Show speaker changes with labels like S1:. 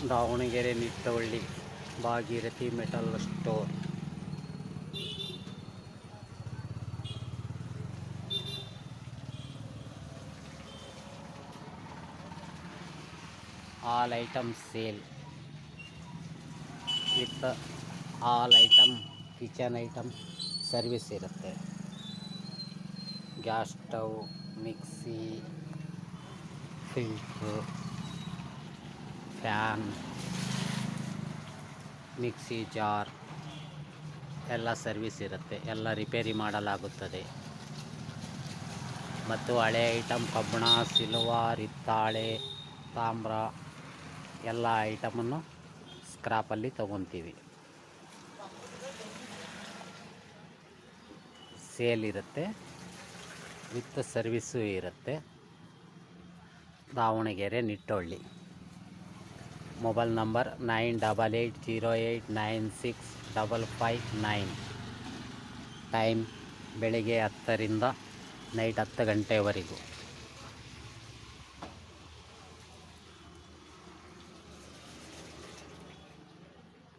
S1: Davanagere Nittuvalli Bhagirathi metal store. All item sale with all item kitchen item service ಇರುತ್ತೆ. Gas stove, mixie, filter, fan, mixie jar ಎಲ್ಲ service ಇರುತ್ತೆ. ಎಲ್ಲ repair ಮಾಡಲಾಗುತ್ತದೆ. ಮತ್ತು ಹಳೆ ಐಟಮ್ ಕಬ್ಬಣ, ಸಿಲ್ವರ್, ಹಿತ್ತಾಳೆ, ತಾಮ್ರ ಎಲ್ಲ ಐಟಮನ್ನು ಸ್ಕ್ರಾಪಲ್ಲಿ ತಗೊತೀವಿ. ಸೇಲ್ ಇರುತ್ತೆ, ವಿತ್ ಸರ್ವಿಸ್ಸು ಇರುತ್ತೆ. Davanagere Nittuvalli. Mobile number 9880896559. Time ಬೆಳಿಗ್ಗೆ 10ರಿಂದ ನೈಟ್ 10 ಗಂಟೆವರೆಗೂ.